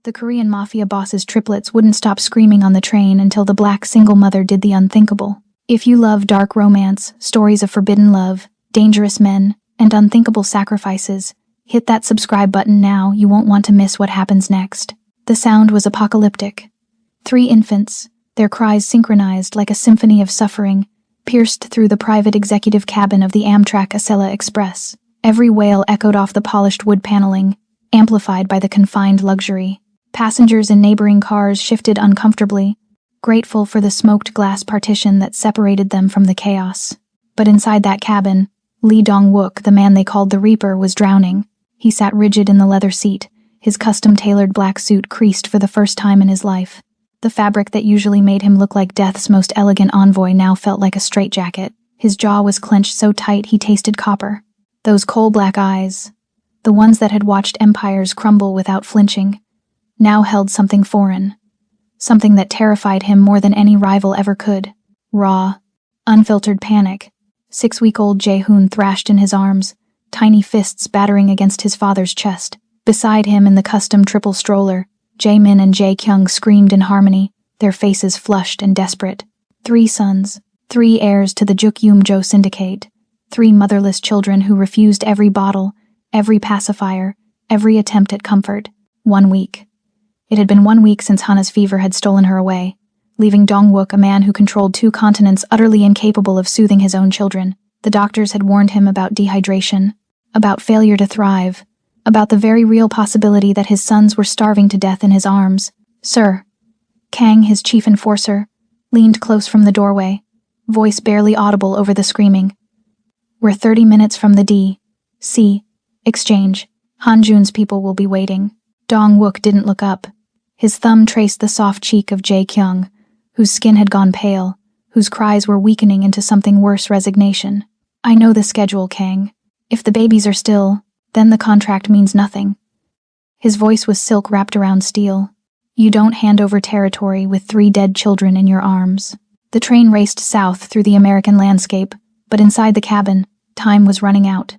The Korean Mafia boss's triplets wouldn't stop screaming on the train until the black single mother did the unthinkable. If you love dark romance, stories of forbidden love, dangerous men, and unthinkable sacrifices, hit that subscribe button now. You won't want to miss what happens next. The sound was apocalyptic. 3 infants, their cries synchronized like a symphony of suffering, pierced through the private executive cabin of the Amtrak Acela Express. Every wail echoed off the polished wood paneling, amplified by the confined luxury. Passengers in neighboring cars shifted uncomfortably, grateful for the smoked glass partition that separated them from the chaos. But inside that cabin, Lee Dong-wook, the man they called the Reaper, was drowning. He sat rigid in the leather seat, his custom-tailored black suit creased for the first time in his life. The fabric that usually made him look like death's most elegant envoy now felt like a straitjacket. His jaw was clenched so tight he tasted copper. Those coal-black eyes, the ones that had watched empires crumble without flinching, now held something foreign, something that terrified him more than any rival ever could. Raw, unfiltered panic. 6-week-old Jae-hoon thrashed in his arms, tiny fists battering against his father's chest. Beside him in the custom triple stroller, Jae-min and Jae-kyung screamed in harmony, their faces flushed and desperate. 3 sons, 3 heirs to the Juk-yum-jo syndicate, 3 motherless children who refused every bottle, every pacifier, every attempt at comfort. 1 week. It had been 1 week since Hana's fever had stolen her away, leaving Dong-wook, a man who controlled 2 continents, utterly incapable of soothing his own children. The doctors had warned him about dehydration, about failure to thrive, about the very real possibility that his sons were starving to death in his arms. Sir. Kang, his chief enforcer, leaned close from the doorway, voice barely audible over the screaming. We're 30 minutes from the D.C. exchange. Hanjun's people will be waiting. Dong-wook didn't look up. His thumb traced the soft cheek of Jae-kyung, whose skin had gone pale, whose cries were weakening into something worse: resignation. I know the schedule, Kang. If the babies are still, then the contract means nothing. His voice was silk wrapped around steel. You don't hand over territory with 3 dead children in your arms. The train raced south through the American landscape, but inside the cabin, time was running out.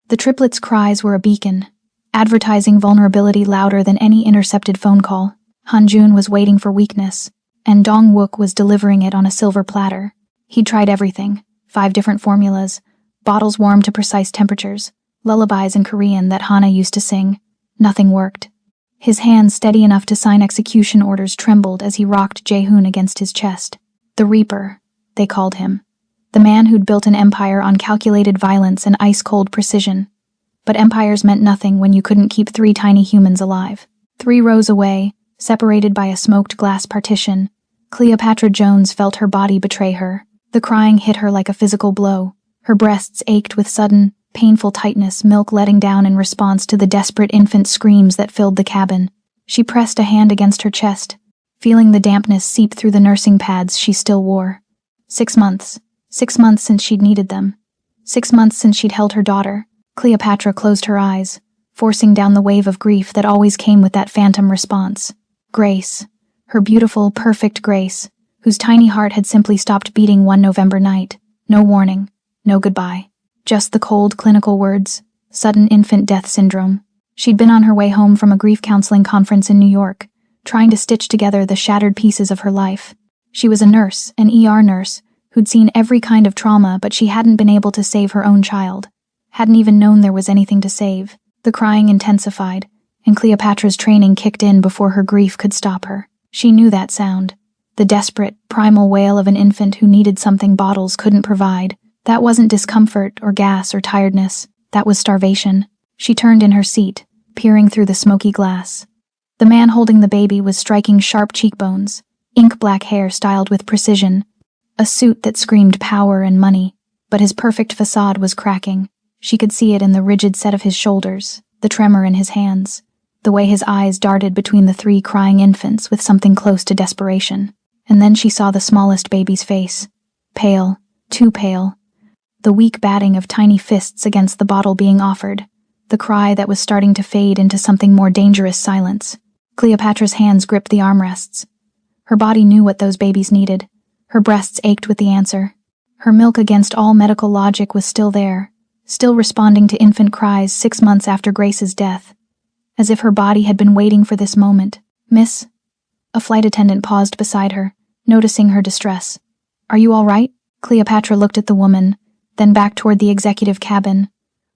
The triplets' cries were a beacon, advertising vulnerability louder than any intercepted phone call. Hanjun was waiting for weakness, and Dong-wook was delivering it on a silver platter. He'd tried everything: 5 different formulas, bottles warmed to precise temperatures, lullabies in Korean that Hana used to sing. Nothing worked. His hands, steady enough to sign execution orders, trembled as he rocked Jae-hoon against his chest. The Reaper, they called him. The man who'd built an empire on calculated violence and ice-cold precision. But empires meant nothing when you couldn't keep 3 tiny humans alive. 3 rows away, separated by a smoked glass partition, Cleopatra Jones felt her body betray her. The crying hit her like a physical blow. Her breasts ached with sudden, painful tightness, milk letting down in response to the desperate infant screams that filled the cabin. She pressed a hand against her chest, feeling the dampness seep through the nursing pads she still wore. 6 months. 6 months since she'd needed them. 6 months since she'd held her daughter. Cleopatra closed her eyes, forcing down the wave of grief that always came with that phantom response. Grace. Her beautiful, perfect Grace, whose tiny heart had simply stopped beating one November night. No warning. No goodbye. Just the cold, clinical words: sudden infant death syndrome. She'd been on her way home from a grief counseling conference in New York, trying to stitch together the shattered pieces of her life. She was a nurse, an ER nurse, who'd seen every kind of trauma, but she hadn't been able to save her own child. Hadn't even known there was anything to save. The crying intensified, and Cleopatra's training kicked in before her grief could stop her. She knew that sound. The desperate, primal wail of an infant who needed something bottles couldn't provide. That wasn't discomfort or gas or tiredness. That was starvation. She turned in her seat, peering through the smoky glass. The man holding the baby was striking sharp cheekbones, ink-black hair styled with precision, a suit that screamed power and money, but his perfect facade was cracking. She could see it in the rigid set of his shoulders, the tremor in his hands, the way his eyes darted between the 3 crying infants with something close to desperation. And then she saw the smallest baby's face. Pale, too pale. The weak batting of tiny fists against the bottle being offered. The cry that was starting to fade into something more dangerous: silence. Cleopatra's hands gripped the armrests. Her body knew what those babies needed. Her breasts ached with the answer. Her milk, against all medical logic, was still there, still responding to infant cries 6 months after Grace's death. As if her body had been waiting for this moment. Miss? A flight attendant paused beside her, noticing her distress. Are you all right? Cleopatra looked at the woman, then back toward the executive cabin.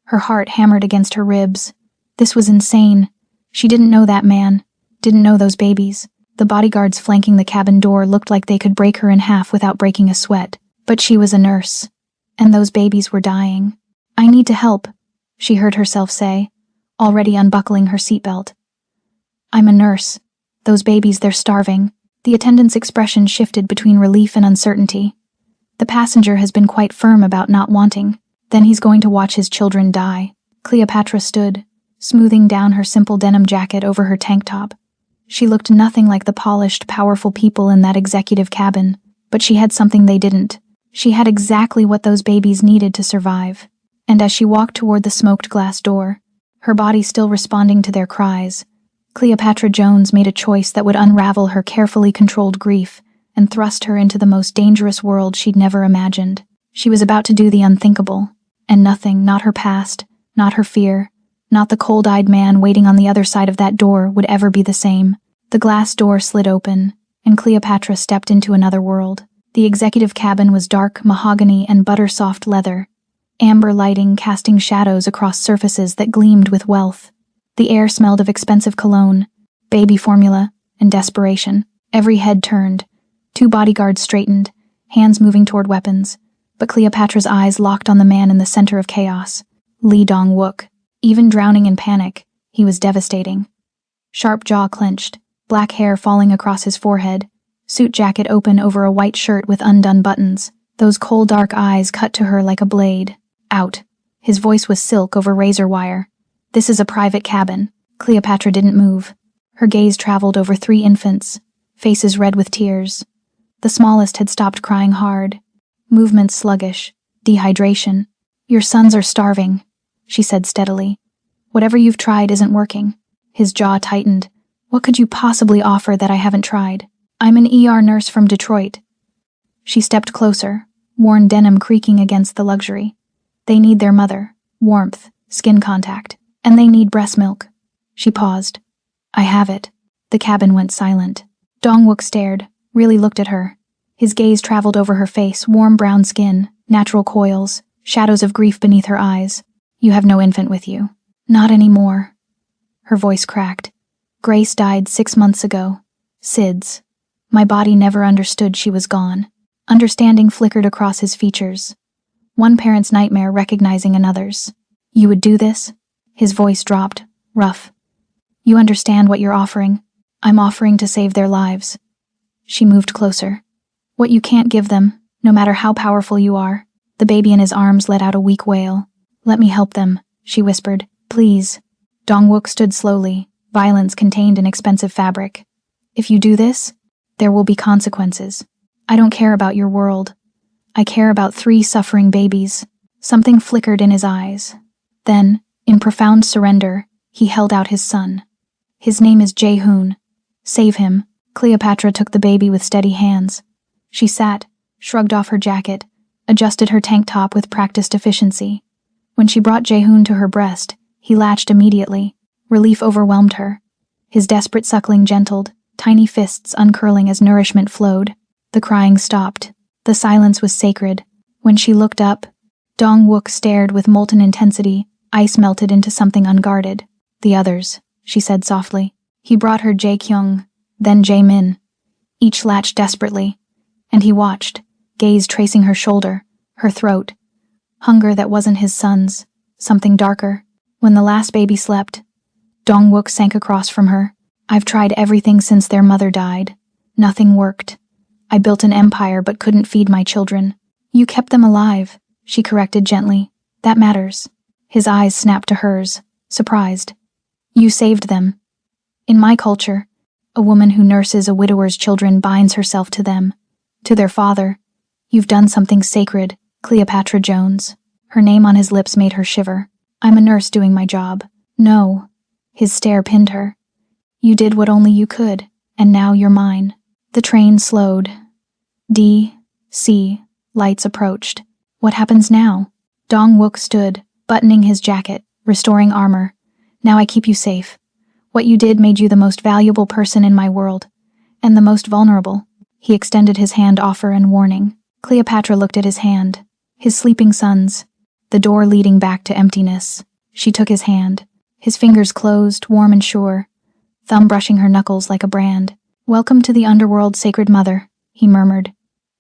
Her heart hammered against her ribs. This was insane. She didn't know that man, didn't know those babies. The bodyguards flanking the cabin door looked like they could break her in half without breaking a sweat. But she was a nurse, and those babies were dying. I need to help, she heard herself say, already unbuckling her seatbelt. I'm a nurse. Those babies, they're starving. The attendant's expression shifted between relief and uncertainty. The passenger has been quite firm about not wanting. Then he's going to watch his children die. Cleopatra stood, smoothing down her simple denim jacket over her tank top. She looked nothing like the polished, powerful people in that executive cabin, but she had something they didn't. She had exactly what those babies needed to survive. And as she walked toward the smoked glass door, her body still responding to their cries, Cleopatra Jones made a choice that would unravel her carefully controlled grief and thrust her into the most dangerous world she'd never imagined. She was about to do the unthinkable, and nothing, not her past, not her fear, not the cold-eyed man waiting on the other side of that door would ever be the same. The glass door slid open, and Cleopatra stepped into another world. The executive cabin was dark mahogany and butter-soft leather, amber lighting casting shadows across surfaces that gleamed with wealth. The air smelled of expensive cologne, baby formula, and desperation. Every head turned. 2 bodyguards straightened, hands moving toward weapons, but Cleopatra's eyes locked on the man in the center of chaos, Lee Dong-wook. Even drowning in panic, he was devastating. Sharp jaw clenched, black hair falling across his forehead, suit jacket open over a white shirt with undone buttons. Those cold dark eyes cut to her like a blade. Out. His voice was silk over razor wire. This is a private cabin. Cleopatra didn't move. Her gaze traveled over 3 infants, faces red with tears. The smallest had stopped crying hard. Movements sluggish. Dehydration. Your sons are starving, she said steadily. Whatever you've tried isn't working. His jaw tightened. What could you possibly offer that I haven't tried? I'm an ER nurse from Detroit. She stepped closer, worn denim creaking against the luxury. They need their mother, warmth, skin contact, and they need breast milk. She paused. I have it. The cabin went silent. Dong-wook stared, really looked at her. His gaze traveled over her face, warm brown skin, natural coils, shadows of grief beneath her eyes. You have no infant with you. Not anymore. Her voice cracked. Grace died 6 months ago. SIDS. My body never understood she was gone. Understanding flickered across his features. One parent's nightmare recognizing another's. You would do this? His voice dropped, rough. You understand what you're offering. I'm offering to save their lives. She moved closer. What you can't give them, no matter how powerful you are. The baby in his arms let out a weak wail. Let me help them, she whispered. Please. Dong-wook stood slowly, violence contained in expensive fabric. If you do this, there will be consequences. I don't care about your world. I care about 3 suffering babies. Something flickered in his eyes. Then, in profound surrender, he held out his son. His name is Jae-hoon. Save him. Cleopatra took the baby with steady hands. She sat, shrugged off her jacket, adjusted her tank top with practiced efficiency. When she brought Jae-hoon to her breast, he latched immediately. Relief overwhelmed her. His desperate suckling gentled, tiny fists uncurling as nourishment flowed. The crying stopped. The silence was sacred. When she looked up, Dong-wook stared with molten intensity. Ice melted into something unguarded. The others, she said softly. He brought her Jae-kyung, then Jae-min. Each latched desperately, and he watched, gaze tracing her shoulder, her throat. Hunger that wasn't his son's, something darker. When the last baby slept, Dong-wook sank across from her. I've tried everything since their mother died. Nothing worked. I built an empire but couldn't feed my children. You kept them alive, she corrected gently. That matters. His eyes snapped to hers, surprised. You saved them. In my culture, a woman who nurses a widower's children binds herself to them, to their father. You've done something sacred, Cleopatra Jones. Her name on his lips made her shiver. I'm a nurse doing my job. No. His stare pinned her. You did what only you could, and now you're mine. The train slowed. D.C. lights approached. What happens now? Dong-wook stood, buttoning his jacket, restoring armor. Now I keep you safe. What you did made you the most valuable person in my world. And the most vulnerable. He extended his hand, offer and warning. Cleopatra looked at his hand. His sleeping sons. The door leading back to emptiness. She took his hand. His fingers closed, warm and sure. Thumb brushing her knuckles like a brand. "Welcome to the underworld, sacred mother," he murmured.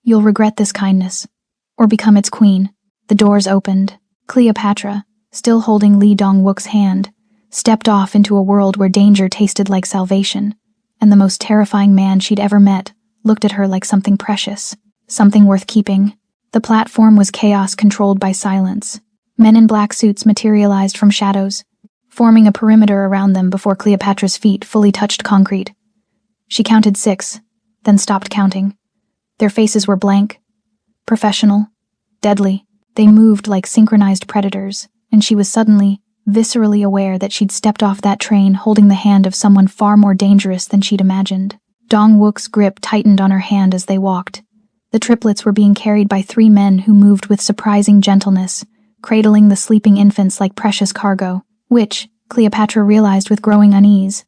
"You'll regret this kindness. Or become its queen." The doors opened. Cleopatra, still holding Lee Dong-wook's hand, stepped off into a world where danger tasted like salvation, and the most terrifying man she'd ever met looked at her like something precious, something worth keeping. The platform was chaos controlled by silence. Men in black suits materialized from shadows, forming a perimeter around them before Cleopatra's feet fully touched concrete. She counted 6, then stopped counting. Their faces were blank, professional, deadly. They moved like synchronized predators, and she was suddenly, viscerally aware that she'd stepped off that train holding the hand of someone far more dangerous than she'd imagined. Dong-wook's grip tightened on her hand as they walked. The triplets were being carried by 3 men who moved with surprising gentleness, cradling the sleeping infants like precious cargo, which, Cleopatra realized with growing unease,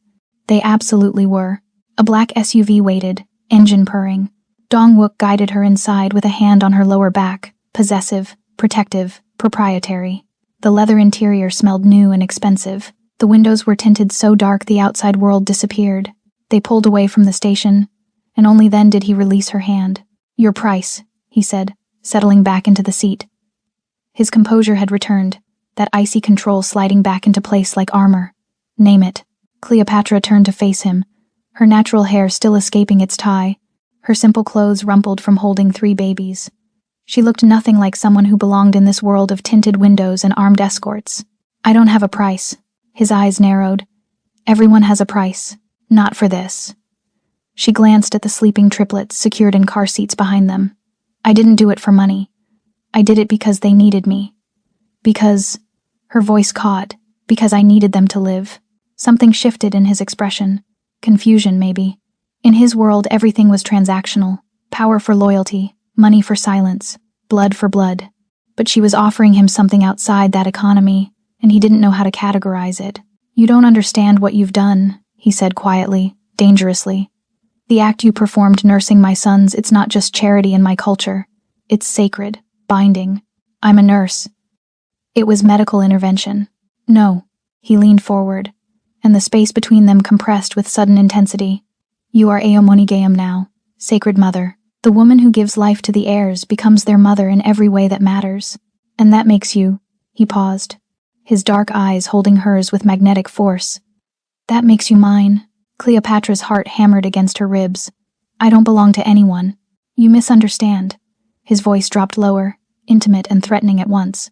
they absolutely were. A black SUV waited, engine purring. Dong-wook guided her inside with a hand on her lower back, possessive, protective, proprietary. The leather interior smelled new and expensive. The windows were tinted so dark the outside world disappeared. They pulled away from the station, and only then did he release her hand. "Your price," he said, settling back into the seat. His composure had returned, that icy control sliding back into place like armor. "Name it." Cleopatra turned to face him, her natural hair still escaping its tie, her simple clothes rumpled from holding 3 babies. She looked nothing like someone who belonged in this world of tinted windows and armed escorts. "I don't have a price." His eyes narrowed. "Everyone has a price. Not for this." She glanced at the sleeping triplets secured in car seats behind them. "I didn't do it for money. I did it because they needed me. Because," her voice caught, "because I needed them to live." Something shifted in his expression. Confusion, maybe. In his world, everything was transactional. Power for loyalty, money for silence, blood for blood. But she was offering him something outside that economy, and he didn't know how to categorize it. "You don't understand what you've done," he said quietly, dangerously. "The act you performed nursing my sons, it's not just charity in my culture. It's sacred, binding. I'm a nurse. It was medical intervention." "No." He leaned forward, and the space between them compressed with sudden intensity. "You are Aomonigayam now, sacred mother. The woman who gives life to the heirs becomes their mother in every way that matters. And that makes you," he paused, his dark eyes holding hers with magnetic force. "That makes you mine." Cleopatra's heart hammered against her ribs. "I don't belong to anyone. You misunderstand." His voice dropped lower, intimate and threatening at once.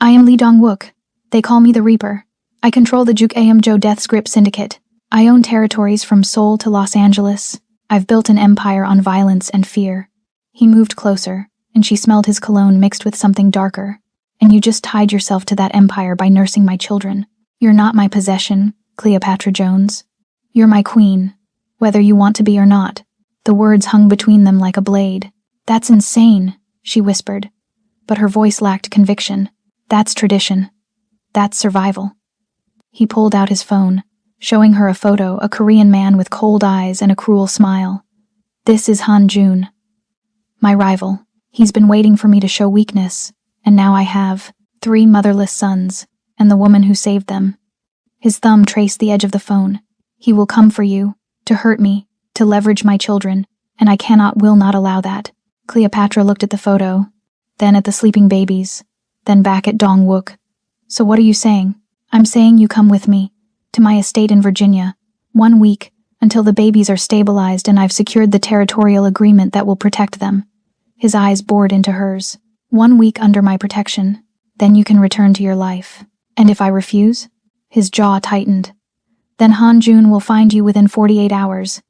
"I am Lee Dong-wook. They call me the Reaper. I control the Juk Aum-jo Death Script Syndicate. I own territories from Seoul to Los Angeles. I've built an empire on violence and fear." He moved closer, and she smelled his cologne mixed with something darker. "And you just tied yourself to that empire by nursing my children. You're not my possession, Cleopatra Jones. You're my queen, whether you want to be or not." The words hung between them like a blade. "That's insane," she whispered, but her voice lacked conviction. "That's tradition. That's survival." He pulled out his phone, showing her a photo, a Korean man with cold eyes and a cruel smile. "This is Han Jun, my rival. He's been waiting for me to show weakness, and now I have 3 motherless sons, and the woman who saved them." His thumb traced the edge of the phone. "He will come for you, to hurt me, to leverage my children, and I will not allow that." Cleopatra looked at the photo, then at the sleeping babies, then back at Dong-wook. "So what are you saying?" "I'm saying you come with me, to my estate in Virginia, 1 week, until the babies are stabilized and I've secured the territorial agreement that will protect them." His eyes bored into hers. 1 week under my protection, then you can return to your life. And if I refuse?" His jaw tightened. "Then Han Jun will find you within 48 hours.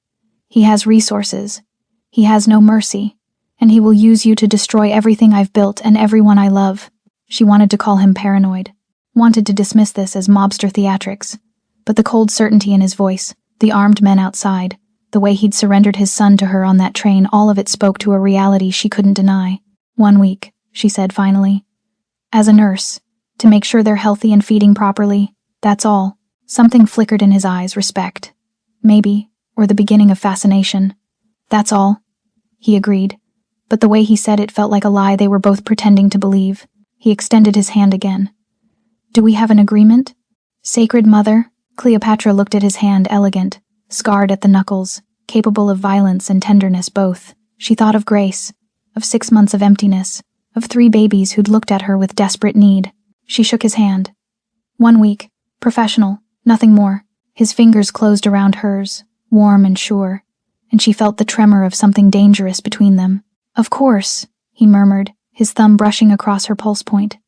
He has resources. He has no mercy. And he will use you to destroy everything I've built and everyone I love." She wanted to call him paranoid, wanted to dismiss this as mobster theatrics, but the cold certainty in his voice, the armed men outside, the way he'd surrendered his son to her on that train, all of it spoke to a reality she couldn't deny. 1 week, she said finally. "As a nurse, to make sure they're healthy and feeding properly, that's all." Something flickered in his eyes, respect. Maybe, or the beginning of fascination. That's all, he agreed. But the way he said it felt like a lie they were both pretending to believe. He extended his hand again. Do we have an agreement? Sacred Mother? Cleopatra looked at his hand, elegant, scarred at the knuckles, capable of violence and tenderness both. She thought of Grace, of 6 months of emptiness, of 3 babies who'd looked at her with desperate need. She shook his hand. 1 week, professional, nothing more. His fingers closed around hers, warm and sure, and she felt the tremor of something dangerous between them. Of course, he murmured, his thumb brushing across her pulse point.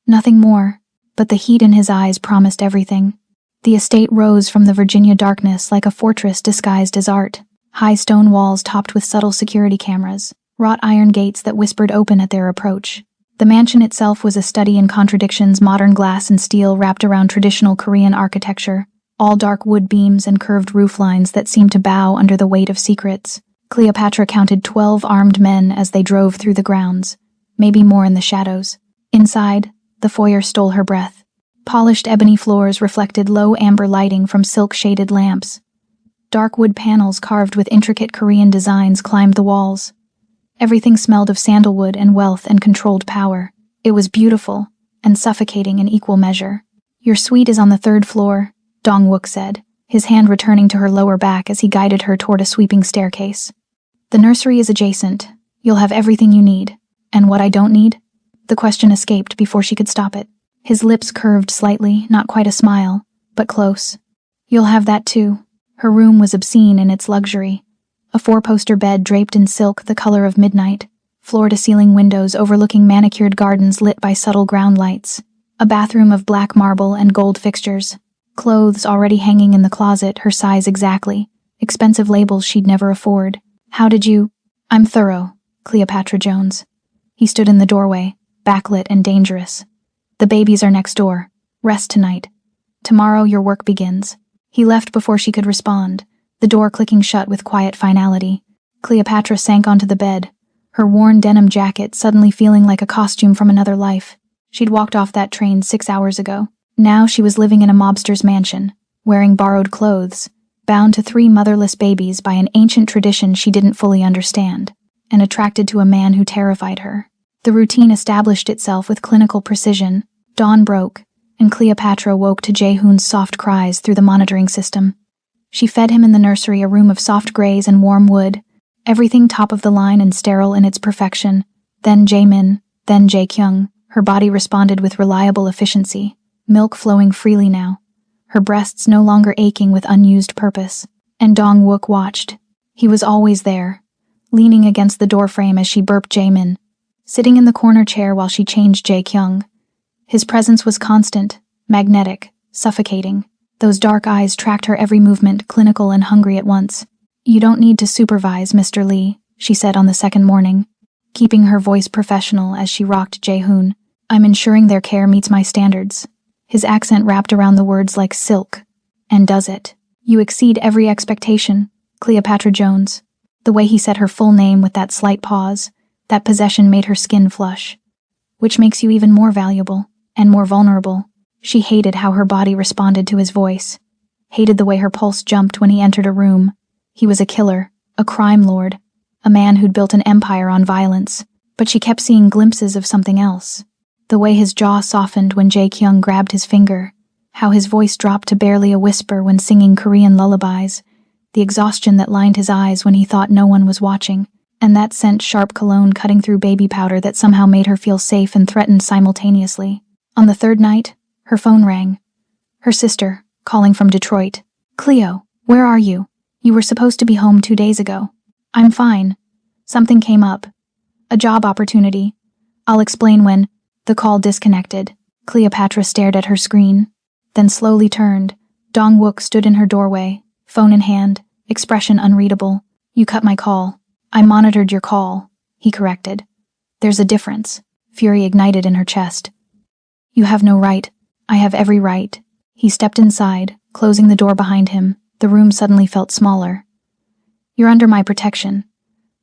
Nothing more, but the heat in his eyes promised everything. The estate rose from the Virginia darkness like a fortress disguised as art. High stone walls topped with subtle security cameras, wrought iron gates that whispered open at their approach. The mansion itself was a study in contradictions, modern glass and steel wrapped around traditional Korean architecture, all dark wood beams and curved roof lines that seemed to bow under the weight of secrets. Cleopatra counted 12 armed men as they drove through the grounds, maybe more in the shadows. Inside, the foyer stole her breath. Polished ebony floors reflected low amber lighting from silk-shaded lamps. Dark wood panels carved with intricate Korean designs climbed the walls. Everything smelled of sandalwood and wealth and controlled power. It was beautiful, and suffocating in equal measure. Your suite is on the 3rd floor, Dong-wook said, his hand returning to her lower back as he guided her toward a sweeping staircase. The nursery is adjacent. You'll have everything you need. And what I don't need? The question escaped before she could stop it. His lips curved slightly, not quite a smile, but close. You'll have that too. Her room was obscene in its luxury. A 4-poster bed draped in silk the color of midnight, floor-to-ceiling windows overlooking manicured gardens lit by subtle ground lights, a bathroom of black marble and gold fixtures, clothes already hanging in the closet, her size exactly, expensive labels she'd never afford. How did you? I'm thorough, Cleopatra Jones. He stood in the doorway, backlit and dangerous. The babies are next door. Rest tonight. Tomorrow your work begins. He left before she could respond, the door clicking shut with quiet finality. Cleopatra sank onto the bed, her worn denim jacket suddenly feeling like a costume from another life. She'd walked off that train 6 hours ago. Now she was living in a mobster's mansion, wearing borrowed clothes, bound to 3 motherless babies by an ancient tradition she didn't fully understand, and attracted to a man who terrified her. The routine established itself with clinical precision. Dawn broke, and Cleopatra woke to Jae-hoon's soft cries through the monitoring system. She fed him in the nursery, a room of soft grays and warm wood, everything top of the line and sterile in its perfection. Then Jae-min, then Jae-kyung. Her body responded with reliable efficiency, milk flowing freely now, her breasts no longer aching with unused purpose. And Dong-wook watched. He was always there, leaning against the doorframe as she burped Jae-min, sitting in the corner chair while she changed Jae-kyung. His presence was constant, magnetic, suffocating. Those dark eyes tracked her every movement, clinical and hungry at once. You don't need to supervise, Mr. Lee, she said on the 2nd morning, keeping her voice professional as she rocked Jae-hoon. I'm ensuring their care meets my standards. His accent wrapped around the words like silk. And does it? You exceed every expectation, Cleopatra Jones. The way he said her full name with that slight pause, that possession made her skin flush. Which makes you even more valuable, and more vulnerable. She hated how her body responded to his voice, hated the way her pulse jumped when he entered a room. He was a killer, a crime lord, a man who'd built an empire on violence, but she kept seeing glimpses of something else. The way his jaw softened when Jae-kyung grabbed his finger, how his voice dropped to barely a whisper when singing Korean lullabies, the exhaustion that lined his eyes when he thought no one was watching, and that scent sharp cologne cutting through baby powder that somehow made her feel safe and threatened simultaneously. On the 3rd night, her phone rang. Her sister, calling from Detroit. Cleo, where are you? You were supposed to be home 2 days ago. I'm fine. Something came up. A job opportunity. I'll explain when. The call disconnected. Cleopatra stared at her screen, then slowly turned. Dong-wook stood in her doorway, phone in hand, expression unreadable. You cut my call. I monitored your call, he corrected. There's a difference. Fury ignited in her chest. You have no right. I have every right. He stepped inside, closing the door behind him. The room suddenly felt smaller. You're under my protection.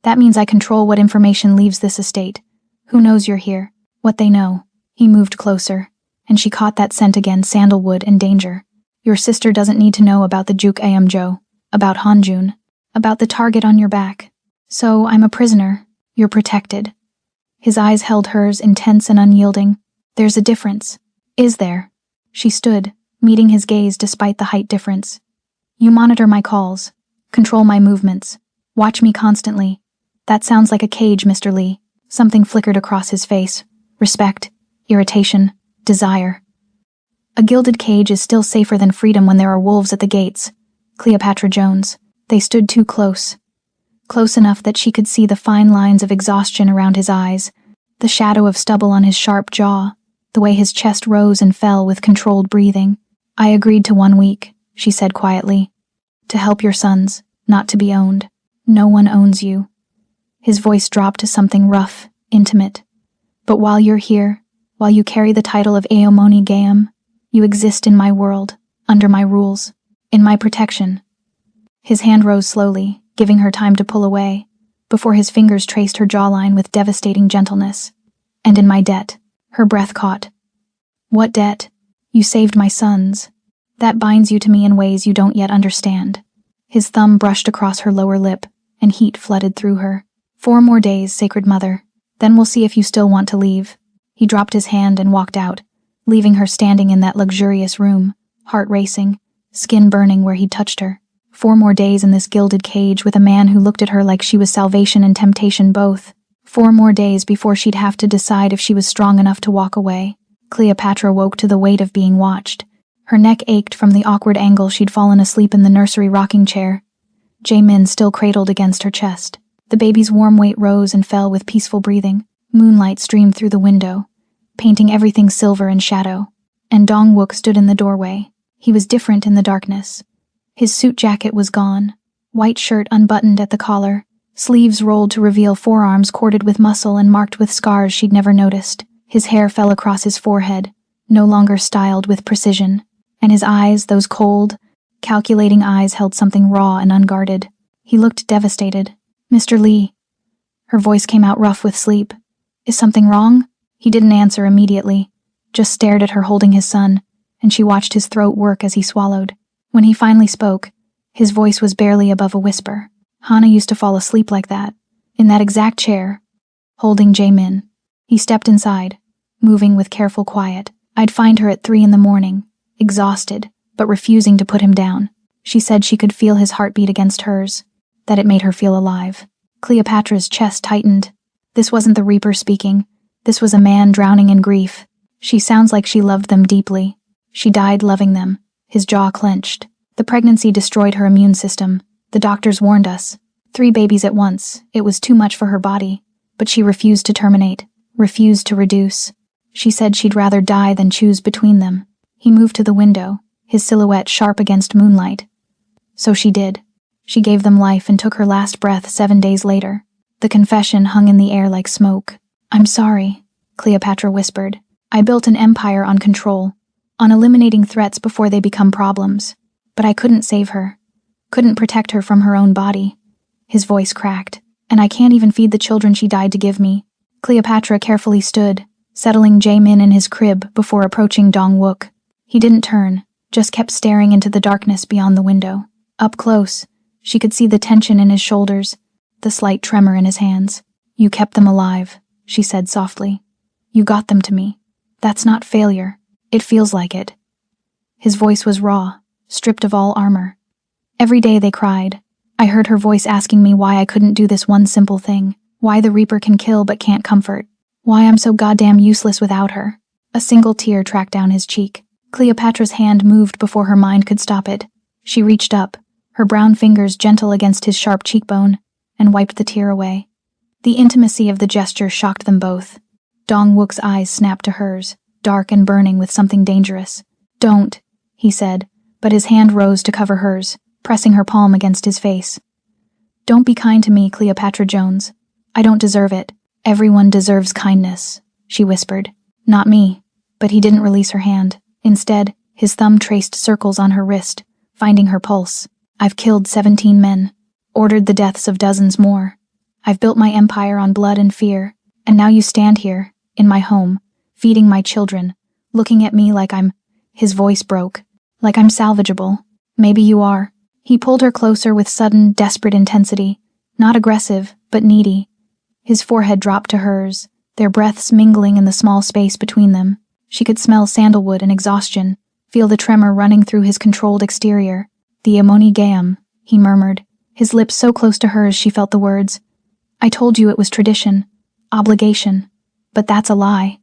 That means I control what information leaves this estate. Who knows you're here? What they know. He moved closer, and she caught that scent again, sandalwood and danger. Your sister doesn't need to know about the Juk Aumjo, about Hanjun, about the target on your back. So, I'm a prisoner. You're protected." His eyes held hers, intense and unyielding. "There's a difference." "Is there?" She stood, meeting his gaze despite the height difference. "You monitor my calls, control my movements, watch me constantly. That sounds like a cage, Mr. Lee." Something flickered across his face. Respect, irritation, desire. A gilded cage is still safer than freedom when there are wolves at the gates. Cleopatra Jones. They stood too close. Close enough that she could see the fine lines of exhaustion around his eyes, the shadow of stubble on his sharp jaw, the way his chest rose and fell with controlled breathing. "I agreed to 1 week," she said quietly. "To help your sons, not to be owned. No one owns you." His voice dropped to something rough, intimate. "But while you're here, while you carry the title of Aomoni Gaem, you exist in my world, under my rules, in my protection." His hand rose slowly, giving her time to pull away, before his fingers traced her jawline with devastating gentleness. "And in my debt." Her breath caught. "What debt?" "You saved my sons. That binds you to me in ways you don't yet understand." His thumb brushed across her lower lip, and heat flooded through her. 4 more days, Sacred Mother. Then we'll see if you still want to leave." He dropped his hand and walked out, leaving her standing in that luxurious room, heart racing, skin burning where he'd touched her. 4 more days in this gilded cage with a man who looked at her like she was salvation and temptation both. 4 more days before she'd have to decide if she was strong enough to walk away. Cleopatra woke to the weight of being watched. Her neck ached from the awkward angle she'd fallen asleep in the nursery rocking chair. Jaemin still cradled against her chest. The baby's warm weight rose and fell with peaceful breathing. Moonlight streamed through the window, painting everything silver and shadow. And Dong-wook stood in the doorway. He was different in the darkness. His suit jacket was gone, white shirt unbuttoned at the collar, sleeves rolled to reveal forearms corded with muscle and marked with scars she'd never noticed. His hair fell across his forehead, no longer styled with precision, and his eyes, those cold, calculating eyes, held something raw and unguarded. He looked devastated. "Mr. Lee." Her voice came out rough with sleep. "Is something wrong?" He didn't answer immediately, just stared at her holding his son, and she watched his throat work as he swallowed. When he finally spoke, his voice was barely above a whisper. "Hana used to fall asleep like that, in that exact chair, holding Jaemin." He stepped inside, moving with careful quiet. "I'd find her at 3 in the morning, exhausted, but refusing to put him down." She said she could feel his heartbeat against hers, that it made her feel alive. Cleopatra's chest tightened. This wasn't the Reaper speaking. This was a man drowning in grief. She sounds like she loved them deeply. She died loving them. His jaw clenched. "The pregnancy destroyed her immune system. The doctors warned us. 3 babies at once. It was too much for her body. But she refused to terminate, refused to reduce. She said she'd rather die than choose between them." He moved to the window, his silhouette sharp against moonlight. "So she did. She gave them life and took her last breath 7 days later." The confession hung in the air like smoke. "I'm sorry," Cleopatra whispered. "I built an empire on control, on eliminating threats before they become problems. But I couldn't save her, couldn't protect her from her own body." His voice cracked. "And I can't even feed the children she died to give me." Cleopatra carefully stood, settling Jaemin in his crib before approaching Dong-wook. He didn't turn, just kept staring into the darkness beyond the window. Up close, she could see the tension in his shoulders, the slight tremor in his hands. "You kept them alive," she said softly. "You got them to me. That's not failure. It feels like it." His voice was raw, stripped of all armor. "Every day they cried. I heard her voice asking me why I couldn't do this one simple thing, why the Reaper can kill but can't comfort, why I'm so goddamn useless without her." A single tear tracked down his cheek. Cleopatra's hand moved before her mind could stop it. She reached up, her brown fingers gentle against his sharp cheekbone, and wiped the tear away. The intimacy of the gesture shocked them both. Dong-wook's eyes snapped to hers, dark and burning with something dangerous. "Don't," he said, but his hand rose to cover hers, pressing her palm against his face. "Don't be kind to me, Cleopatra Jones. I don't deserve it. Everyone deserves kindness," she whispered. "Not me." But he didn't release her hand. Instead, his thumb traced circles on her wrist, finding her pulse. "I've killed 17 men, ordered the deaths of dozens more. I've built my empire on blood and fear, and now you stand here, in my home, feeding my children, looking at me like I'm—" His voice broke, Like I'm salvageable. Maybe you are. He pulled her closer with sudden, desperate intensity. Not aggressive, but needy. His forehead dropped to hers, their breaths mingling in the small space between them. She could smell sandalwood and exhaustion, feel the tremor running through his controlled exterior. The Amoni Geum, he murmured, his lips so close to hers she felt the words. I told you it was tradition, obligation, but that's a lie.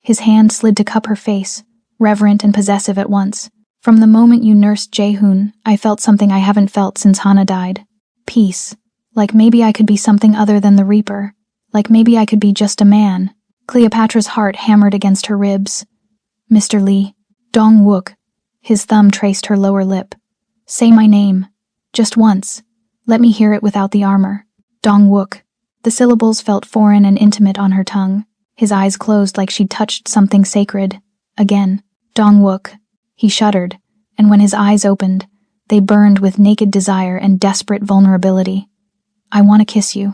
His hand slid to cup her face, reverent and possessive at once. From the moment you nursed Jaehoon, I felt something I haven't felt since Hana died. Peace. Like maybe I could be something other than the Reaper. Like maybe I could be just a man. Cleopatra's heart hammered against her ribs. Mr. Lee. Dong-wook. His thumb traced her lower lip. Say my name. Just once. Let me hear it without the armor. Dong-wook. The syllables felt foreign and intimate on her tongue. His eyes closed like she'd touched something sacred. Again. Dong-wook. He shuddered, and when his eyes opened, they burned with naked desire and desperate vulnerability. I want to kiss you.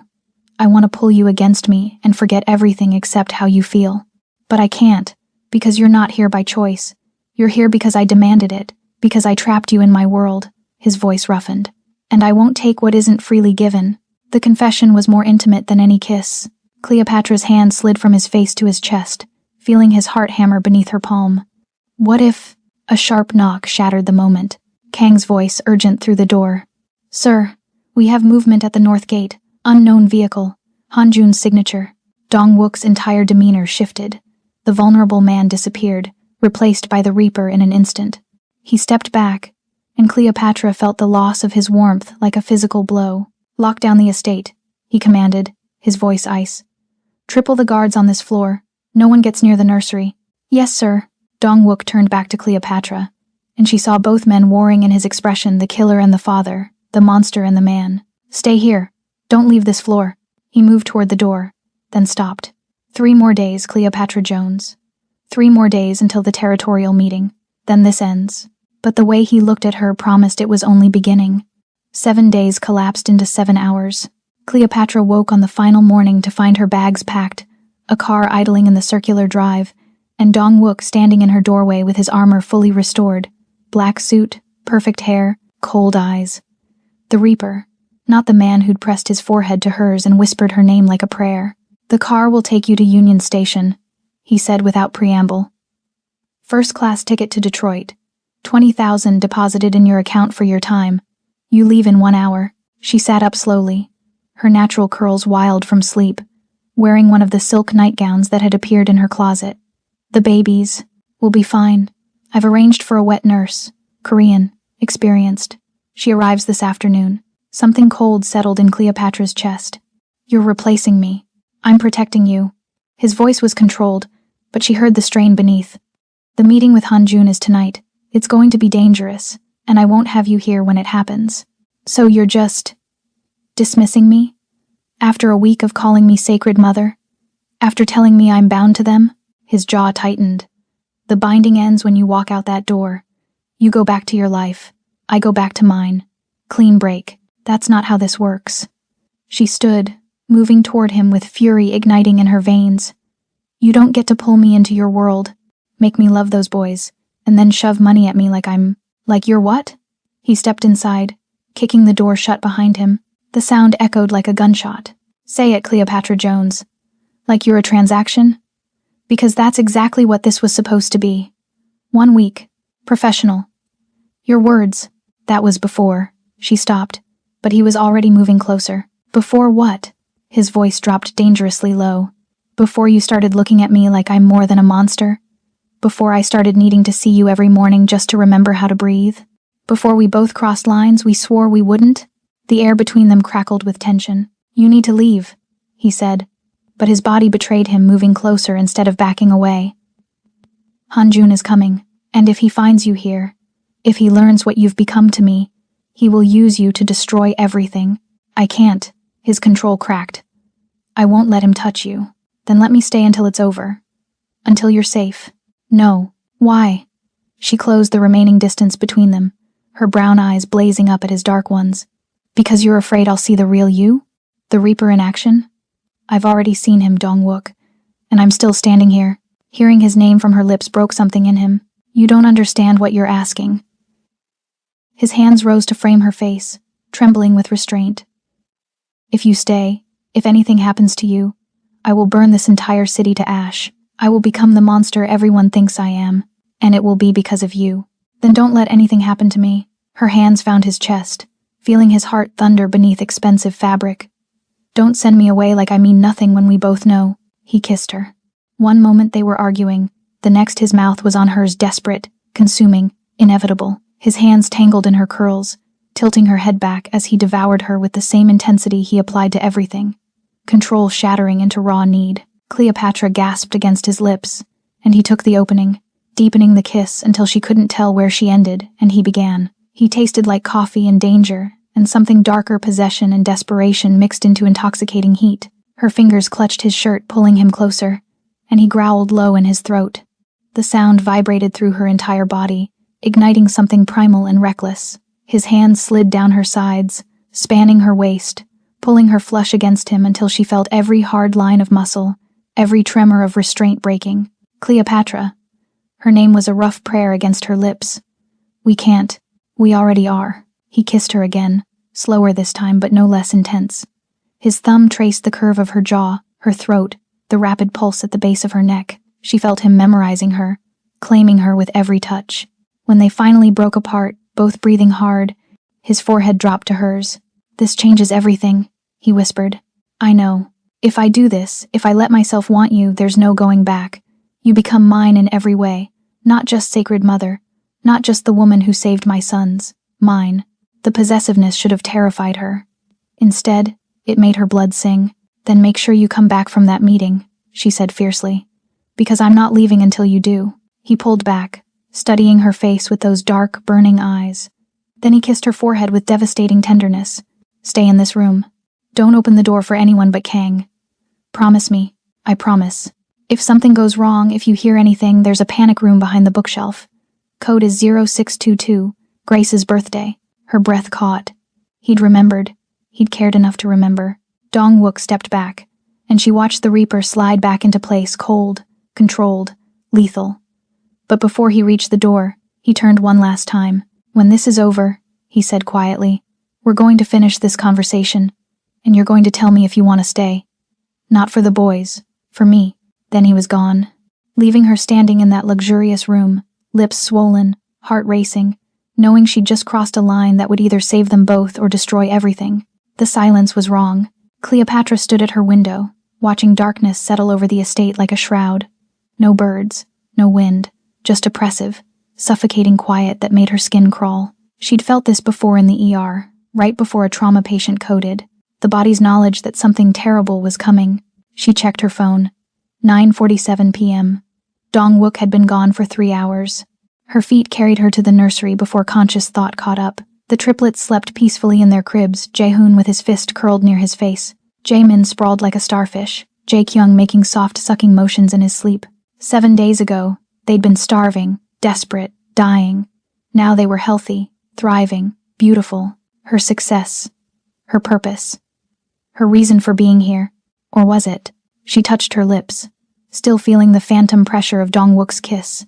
I want to pull you against me and forget everything except how you feel. But I can't, because you're not here by choice. You're here because I demanded it, because I trapped you in my world. His voice roughened. And I won't take what isn't freely given. The confession was more intimate than any kiss. Cleopatra's hand slid from his face to his chest, feeling his heart hammer beneath her palm. What if... A sharp knock shattered the moment. Kang's voice urgent through the door. Sir, we have movement at the north gate. Unknown vehicle. Hanjun's signature. Dong-wook's entire demeanor shifted. The vulnerable man disappeared, replaced by the Reaper in an instant. He stepped back, and Cleopatra felt the loss of his warmth like a physical blow. Lock down the estate, he commanded, his voice ice. Triple the guards on this floor. No one gets near the nursery. Yes, sir. Dong-wook turned back to Cleopatra, and she saw both men warring in his expression, the killer and the father, the monster and the man. Stay here. Don't leave this floor. He moved toward the door, then stopped. 3 more days, Cleopatra Jones. 3 more days until the territorial meeting. Then this ends. But the way he looked at her promised it was only beginning. 7 days collapsed into 7 hours. Cleopatra woke on the final morning to find her bags packed, a car idling in the circular drive, and Dong-wook standing in her doorway with his armor fully restored. Black suit, perfect hair, cold eyes. The Reaper, not the man who'd pressed his forehead to hers and whispered her name like a prayer. The car will take you to Union Station, he said without preamble. First-class ticket to Detroit. 20,000 deposited in your account for your time. You leave in 1 hour. She sat up slowly, her natural curls wild from sleep, wearing one of the silk nightgowns that had appeared in her closet. The babies will be fine. I've arranged for a wet nurse. Korean, experienced. She arrives this afternoon. Something cold settled in Cleopatra's chest. You're replacing me. I'm protecting you. His voice was controlled, but she heard the strain beneath. The meeting with Hanjun is tonight. It's going to be dangerous, and I won't have you here when it happens. So you're just... dismissing me? After a week of calling me Sacred Mother? After telling me I'm bound to them? His jaw tightened. The binding ends when you walk out that door. You go back to your life. I go back to mine. Clean break. That's not how this works. She stood, moving toward him with fury igniting in her veins. You don't get to pull me into your world, make me love those boys, and then shove money at me like you're what? He stepped inside, kicking the door shut behind him. The sound echoed like a gunshot. Say it, Cleopatra Jones. Like you're a transaction? Because that's exactly what this was supposed to be. 1 week. Professional. Your words. That was before. She stopped, but he was already moving closer. Before what? His voice dropped dangerously low. Before you started looking at me like I'm more than a monster? Before I started needing to see you every morning just to remember how to breathe? Before we both crossed lines we swore we wouldn't? The air between them crackled with tension. You need to leave, he said, but his body betrayed him, moving closer instead of backing away. Hanjun is coming, and if he finds you here, if he learns what you've become to me, he will use you to destroy everything. I can't. His control cracked. I won't let him touch you. Then let me stay until it's over. Until you're safe. No. Why? She closed the remaining distance between them, her brown eyes blazing up at his dark ones. Because you're afraid I'll see the real you? The Reaper in action? I've already seen him, Dong-wook, and I'm still standing here. Hearing his name from her lips broke something in him. You don't understand what you're asking." His hands rose to frame her face, trembling with restraint. "If you stay, if anything happens to you, I will burn this entire city to ash. I will become the monster everyone thinks I am, and it will be because of you. Then don't let anything happen to me." Her hands found his chest, feeling his heart thunder beneath expensive fabric. "Don't send me away like I mean nothing when we both know." He kissed her. One moment they were arguing, the next his mouth was on hers, desperate, consuming, inevitable. His hands tangled in her curls, tilting her head back as he devoured her with the same intensity he applied to everything. Control shattering into raw need. Cleopatra gasped against his lips, and he took the opening, deepening the kiss until she couldn't tell where she ended, and he began. He tasted like coffee and danger, and something darker, possession and desperation mixed into intoxicating heat. Her fingers clutched his shirt, pulling him closer, and he growled low in his throat. The sound vibrated through her entire body, igniting something primal and reckless. His hands slid down her sides, spanning her waist, pulling her flush against him until she felt every hard line of muscle, every tremor of restraint breaking. Cleopatra. Her name was a rough prayer against her lips. "We can't. We already are." He kissed her again, slower this time but no less intense. His thumb traced the curve of her jaw, her throat, the rapid pulse at the base of her neck. She felt him memorizing her, claiming her with every touch. When they finally broke apart, both breathing hard, his forehead dropped to hers. "This changes everything," he whispered. "I know. If I do this, if I let myself want you, there's no going back. You become mine in every way, not just sacred mother, not just the woman who saved my sons, mine." The possessiveness should have terrified her. Instead, it made her blood sing. "Then make sure you come back from that meeting," she said fiercely. "Because I'm not leaving until you do." He pulled back, studying her face with those dark, burning eyes. Then he kissed her forehead with devastating tenderness. "Stay in this room. Don't open the door for anyone but Kang. Promise me." "I promise. If something goes wrong, if you hear anything, there's a panic room behind the bookshelf. Code is 0622, Grace's birthday." Her breath caught. He'd remembered. He'd cared enough to remember. Dong-wook stepped back, and she watched the Reaper slide back into place, cold, controlled, lethal. But before he reached the door, he turned one last time. "When this is over," he said quietly, "we're going to finish this conversation, and you're going to tell me if you want to stay. Not for the boys, for me." Then he was gone, leaving her standing in that luxurious room, lips swollen, heart racing, knowing she'd just crossed a line that would either save them both or destroy everything. The silence was wrong. Cleopatra stood at her window, watching darkness settle over the estate like a shroud. No birds, no wind, just oppressive, suffocating quiet that made her skin crawl. She'd felt this before in the ER, right before a trauma patient coded. The body's knowledge that something terrible was coming. She checked her phone. 9:47 p.m. Dong-wook had been gone for 3 hours. Her feet carried her to the nursery before conscious thought caught up. The triplets slept peacefully in their cribs, Jae-hoon with his fist curled near his face, Jae-min sprawled like a starfish, Jae-kyung making soft sucking motions in his sleep. 7 days ago, they'd been starving, desperate, dying. Now they were healthy, thriving, beautiful. Her success. Her purpose. Her reason for being here. Or was it? She touched her lips, still feeling the phantom pressure of Dong-wook's kiss.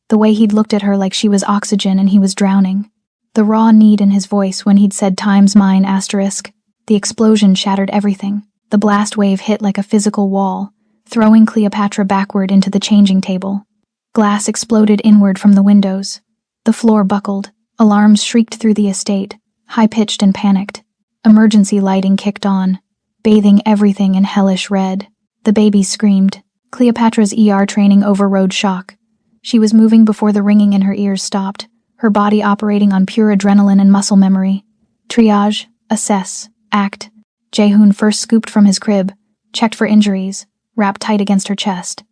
The way he'd looked at her like she was oxygen and he was drowning. The raw need in his voice when he'd said "time's mine." The explosion shattered everything. The blast wave hit like a physical wall, throwing Cleopatra backward into the changing table. Glass exploded inward from the windows. The floor buckled. Alarms shrieked through the estate, high-pitched and panicked. Emergency lighting kicked on, bathing everything in hellish red. The babies screamed. Cleopatra's ER training overrode shock. She was moving before the ringing in her ears stopped, her body operating on pure adrenaline and muscle memory. Triage, assess, act. Jae-hoon first scooped from his crib, checked for injuries, wrapped tight against her chest.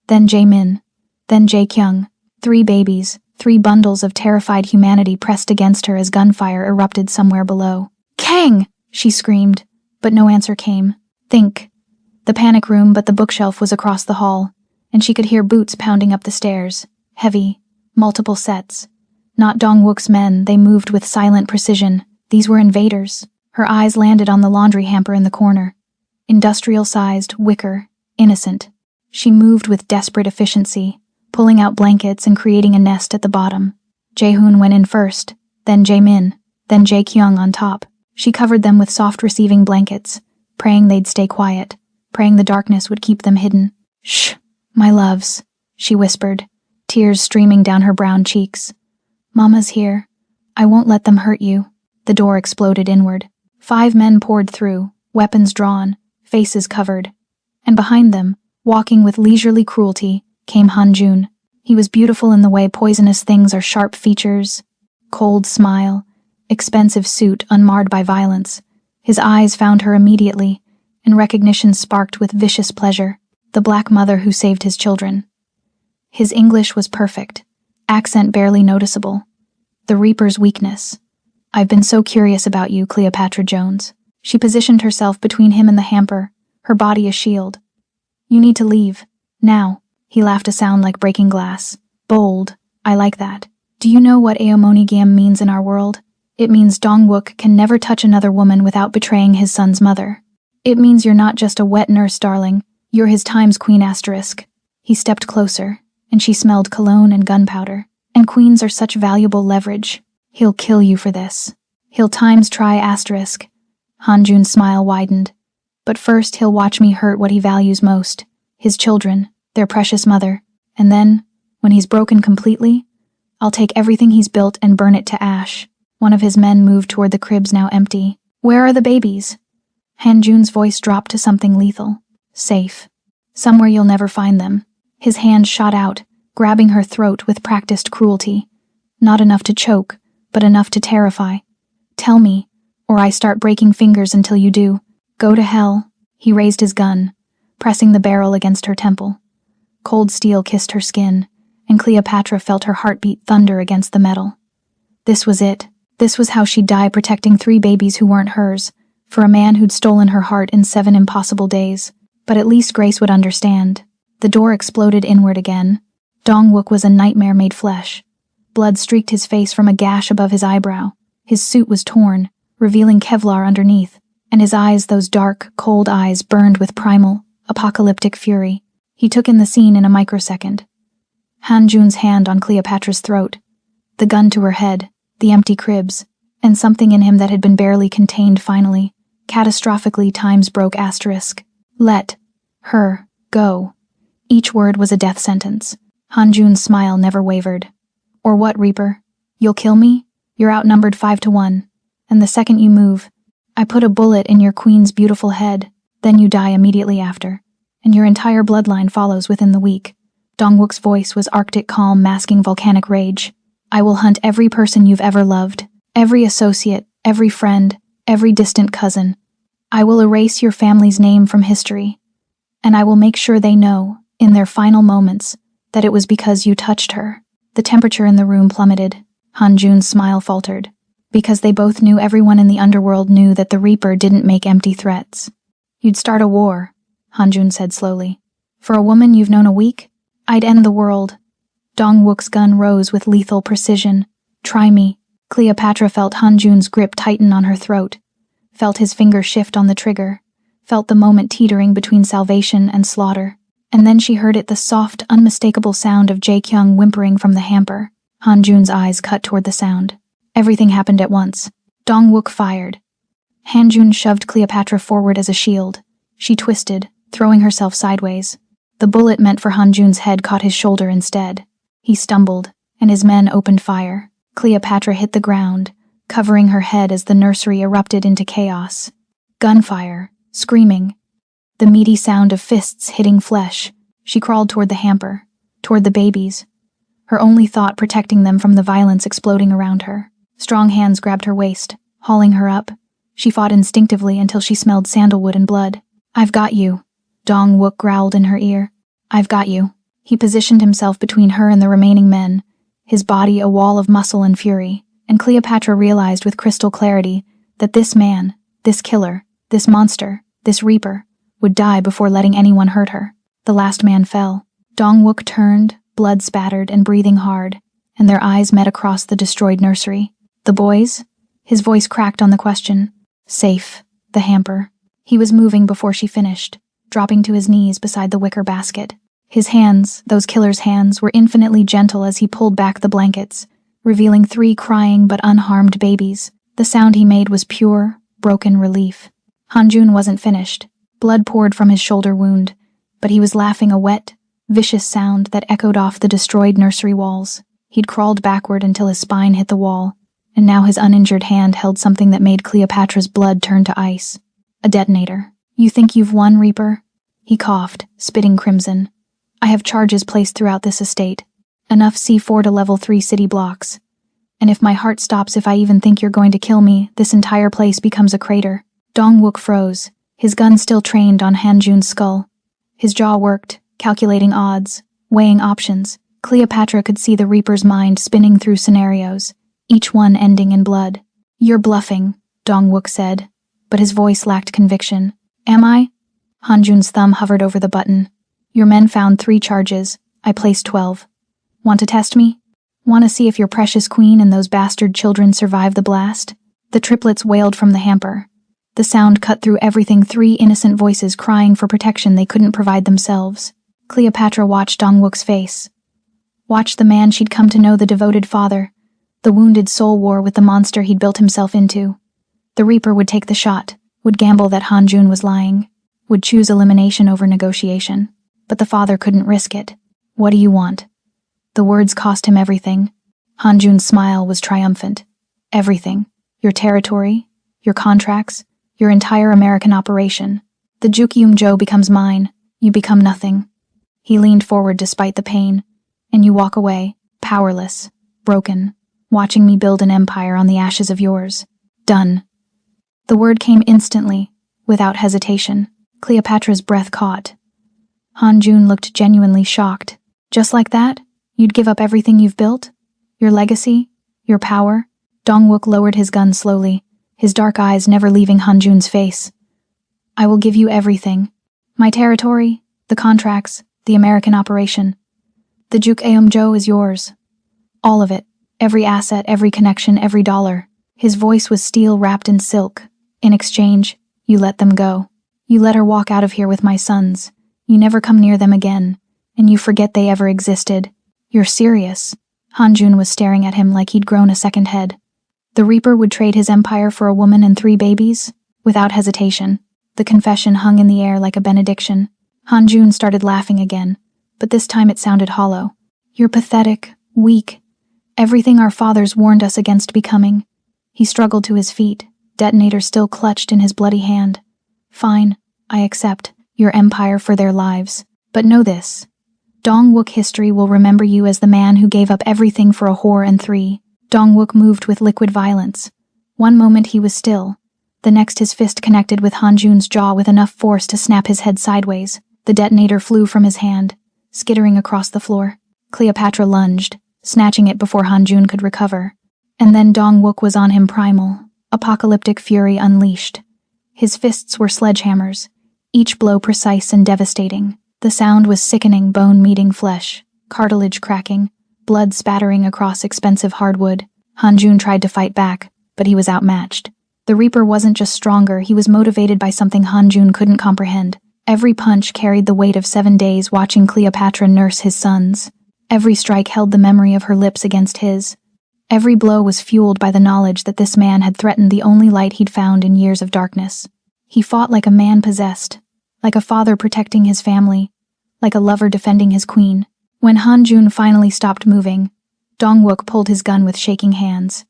Then Jae-min. Then Jae-kyung. 3 babies, 3 bundles of terrified humanity pressed against her as gunfire erupted somewhere below. "Kang!" she screamed, but no answer came. Think. The panic room, but the bookshelf was across the hall, and she could hear boots pounding up the stairs. Heavy, multiple sets. Not Dong-wook's men, they moved with silent precision. These were invaders. Her eyes landed on the laundry hamper in the corner. Industrial-sized, wicker, innocent. She moved with desperate efficiency, pulling out blankets and creating a nest at the bottom. Jaehoon went in first, then Jaemin, then Jaekyung on top. She covered them with soft receiving blankets, praying they'd stay quiet, praying the darkness would keep them hidden. "Shh, my loves," she whispered, tears streaming down her brown cheeks. "Mama's here. I won't let them hurt you." The door exploded inward. 5 men poured through, weapons drawn, faces covered. And behind them, walking with leisurely cruelty, came Hanjun. He was beautiful in the way poisonous things are: sharp features, cold smile, expensive suit unmarred by violence. His eyes found her immediately, and recognition sparked with vicious pleasure. The black mother who saved his children. His English was perfect, accent barely noticeable. The Reaper's weakness. "I've been so curious about you, Cleopatra Jones." She positioned herself between him and the hamper, her body a shield. "You need to leave. Now." He laughed, a sound like breaking glass. "Bold. I like that. Do you know what Aomonigam means in our world? It means Dongwook can never touch another woman without betraying his son's mother. It means you're not just a wet nurse, darling. You're his times queen asterisk." He stepped closer, and she smelled cologne and gunpowder. "And queens are such valuable leverage. He'll kill you for this. He'll times try asterisk." Hanjun's smile widened. "But first he'll watch me hurt what he values most. His children, their precious mother. And then, when he's broken completely, I'll take everything he's built and burn it to ash." One of his men moved toward the cribs now empty. "Where are the babies?" Hanjun's voice dropped to something lethal. "Safe. Somewhere you'll never find them." His hand shot out, grabbing her throat with practiced cruelty. Not enough to choke, but enough to terrify. "Tell me, or I start breaking fingers until you do." "Go to hell." He raised his gun, pressing the barrel against her temple. Cold steel kissed her skin, and Cleopatra felt her heartbeat thunder against the metal. This was it. This was how she'd die, protecting 3 babies who weren't hers, for a man who'd stolen her heart in 7 impossible days. But at least Grace would understand. The door exploded inward again. Dongwook was a nightmare made flesh. Blood streaked his face from a gash above his eyebrow. His suit was torn, revealing Kevlar underneath, and his eyes, those dark, cold eyes, burned with primal, apocalyptic fury. He took in the scene in a microsecond. Hanjun's hand on Cleopatra's throat, the gun to her head, the empty cribs, and something in him that had been barely contained finally, catastrophically times broke asterisk. "Let her go." Each word was a death sentence. Hanjun's smile never wavered. "Or what, Reaper? You'll kill me? You're outnumbered 5 to 1. And the second you move, I put a bullet in your queen's beautiful head, then you die immediately after. And your entire bloodline follows within the week." Dongwook's voice was arctic calm, masking volcanic rage. "I will hunt every person you've ever loved, every associate, every friend, every distant cousin. I will erase your family's name from history. And I will make sure they know, in their final moments, that it was because you touched her." The temperature in the room plummeted. Hanjun's smile faltered. Because they both knew, everyone in the underworld knew, that the Reaper didn't make empty threats. "You'd start a war," Hanjun said slowly. "For a woman you've known a week? I'd end the world." Dongwook's gun rose with lethal precision. "Try me." Cleopatra felt Hanjun's grip tighten on her throat, felt his finger shift on the trigger, felt the moment teetering between salvation and slaughter. And then she heard it, the soft, unmistakable sound of Jaekyung whimpering from the hamper. Hanjun's eyes cut toward the sound. Everything happened at once. Dongwook fired. Hanjun shoved Cleopatra forward as a shield. She twisted, throwing herself sideways. The bullet meant for Hanjun's head caught his shoulder instead. He stumbled, and his men opened fire. Cleopatra hit the ground, covering her head as the nursery erupted into chaos. Gunfire, screaming, the meaty sound of fists hitting flesh. She crawled toward the hamper, toward the babies, her only thought protecting them from the violence exploding around her. Strong hands grabbed her waist, hauling her up. She fought instinctively until she smelled sandalwood and blood. "I've got you," Dongwook growled in her ear. "I've got you." He positioned himself between her and the remaining men, his body a wall of muscle and fury, and Cleopatra realized with crystal clarity that this man, this killer, this monster, this Reaper, would die before letting anyone hurt her. The last man fell. Dongwook turned, blood spattered and breathing hard, and their eyes met across the destroyed nursery. "The boys?" His voice cracked on the question. "Safe." The hamper. He was moving before she finished, dropping to his knees beside the wicker basket. His hands, those killer's hands, were infinitely gentle as he pulled back the blankets, revealing 3 crying but unharmed babies. The sound he made was pure, broken relief. Hanjun wasn't finished. Blood poured from his shoulder wound, but he was laughing, a wet, vicious sound that echoed off the destroyed nursery walls. He'd crawled backward until his spine hit the wall, and now his uninjured hand held something that made Cleopatra's blood turn to ice. A detonator. "You think you've won, Reaper?" He coughed, spitting crimson. "I have charges placed throughout this estate. Enough C4 to level 3 city blocks. And if my heart stops if I even think you're going to kill me, this entire place becomes a crater." Dong-wook froze, his gun still trained on Hanjun's skull. His jaw worked, calculating odds, weighing options. Cleopatra could see the Reaper's mind spinning through scenarios, each one ending in blood. "You're bluffing," Dong-wook said, but his voice lacked conviction. "Am I?" Hanjun's thumb hovered over the button. "Your men found 3 charges. I placed 12. Want to test me? Want to see if your precious queen and those bastard children survive the blast?" The triplets wailed from the hamper. The sound cut through everything, 3 innocent voices crying for protection they couldn't provide themselves. Cleopatra watched Dong-wook's face. Watched the man she'd come to know, the devoted father. The wounded soul war with the monster he'd built himself into. The Reaper would take the shot, would gamble that Hanjun was lying, would choose elimination over negotiation. But the father couldn't risk it. "What do you want?" The words cost him everything. Hanjun's smile was triumphant. "Everything. Your territory, your contracts, your entire American operation. The Jukyum-jo becomes mine. You become nothing." He leaned forward despite the pain. "And you walk away, powerless, broken, watching me build an empire on the ashes of yours. Done." The word came instantly, without hesitation. Cleopatra's breath caught. Hanjun looked genuinely shocked. "Just like that? You'd give up everything you've built? Your legacy? Your power?" Dong-wook lowered his gun slowly, his dark eyes never leaving Hanjun's face. "I will give you everything. My territory, the contracts, the American operation. The Jukyum-jo is yours. All of it. Every asset, every connection, every dollar." His voice was steel wrapped in silk. "In exchange, you let them go. You let her walk out of here with my sons. You never come near them again, and you forget they ever existed. You're serious?" Hanjun was staring at him like he'd grown a second head. The Reaper would trade his empire for a woman and 3 babies? Without hesitation. The confession hung in the air like a benediction. Hanjun started laughing again, but this time it sounded hollow. "You're pathetic, weak. Everything our fathers warned us against becoming." He struggled to his feet, detonator still clutched in his bloody hand. "Fine, I accept. Your empire for their lives. But know this. Dong-wook history will remember you as the man who gave up everything for a whore and 3. Dong-wook moved with liquid violence. One moment he was still. The next his fist connected with Hanjun's jaw with enough force to snap his head sideways. The detonator flew from his hand, skittering across the floor. Cleopatra lunged, snatching it before Hanjun could recover. And then Dong-wook was on him, primal, apocalyptic fury unleashed. His fists were sledgehammers, each blow precise and devastating. The sound was sickening, bone meeting flesh, cartilage cracking, blood spattering across expensive hardwood. Hanjun tried to fight back, but he was outmatched. The Reaper wasn't just stronger, he was motivated by something Hanjun couldn't comprehend. Every punch carried the weight of 7 days watching Cleopatra nurse his sons. Every strike held the memory of her lips against his. Every blow was fueled by the knowledge that this man had threatened the only light he'd found in years of darkness. He fought like a man possessed, like a father protecting his family, like a lover defending his queen. When Hanjun finally stopped moving, Dong-wook pulled his gun with shaking hands.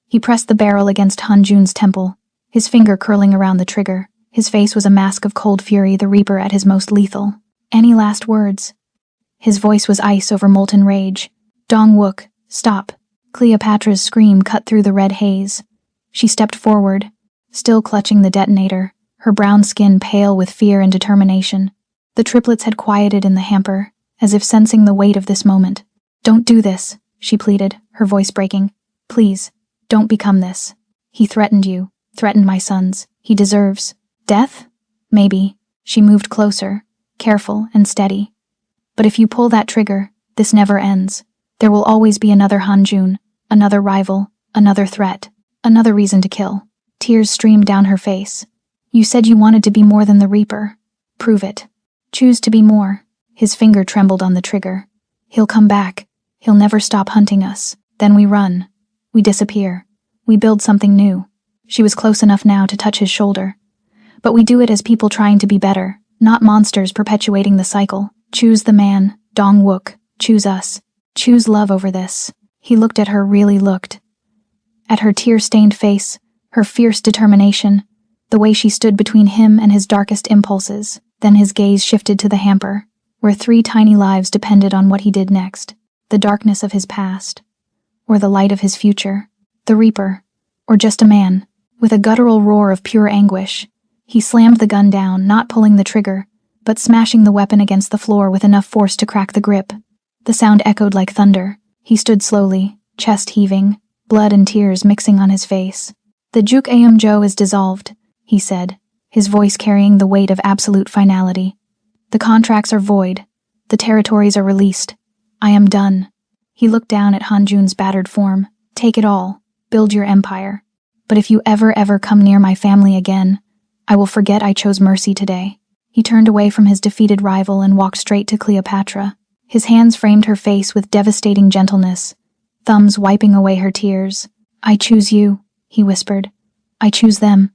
He pressed the barrel against Hanjun's temple, his finger curling around the trigger. His face was a mask of cold fury, the Reaper at his most lethal. "Any last words?" His voice was ice over molten rage. "Dong-wook, stop." Cleopatra's scream cut through the red haze. She stepped forward, still clutching the detonator, her brown skin pale with fear and determination. The triplets had quieted in the hamper, as if sensing the weight of this moment. "Don't do this," she pleaded, her voice breaking. "Please, don't become this. He threatened you, threatened my sons. He deserves death? Maybe." She moved closer, careful and steady. "But if you pull that trigger, this never ends. There will always be another Hanjun, another rival, another threat, another reason to kill." Tears streamed down her face. "You said you wanted to be more than the Reaper. Prove it. Choose to be more. His finger trembled on the trigger. He'll come back. He'll never stop hunting us. Then we run. We disappear. We build something new. She was close enough now to touch his shoulder. But we do it as people trying to be better, not monsters perpetuating the cycle. Choose the man, Dong-wook. Choose us. Choose love over this. He looked at her, really looked. At her tear-stained face, her fierce determination, the way she stood between him and his darkest impulses. Then his gaze shifted to the hamper, where 3 tiny lives depended on what he did next. The darkness of his past, or the light of his future. The Reaper, or just a man. With a guttural roar of pure anguish, he slammed the gun down, not pulling the trigger, but smashing the weapon against the floor with enough force to crack the grip. The sound echoed like thunder. He stood slowly, chest heaving, blood and tears mixing on his face. "The Juk Aum Jo is dissolved," he said, his voice carrying the weight of absolute finality. "The contracts are void. The territories are released. I am done." He looked down at Hanjun's battered form. "Take it all. Build your empire. But if you ever come near my family again, I will forget I chose mercy today." He turned away from his defeated rival and walked straight to Cleopatra. His hands framed her face with devastating gentleness, thumbs wiping away her tears. "I choose you," he whispered. "I choose them.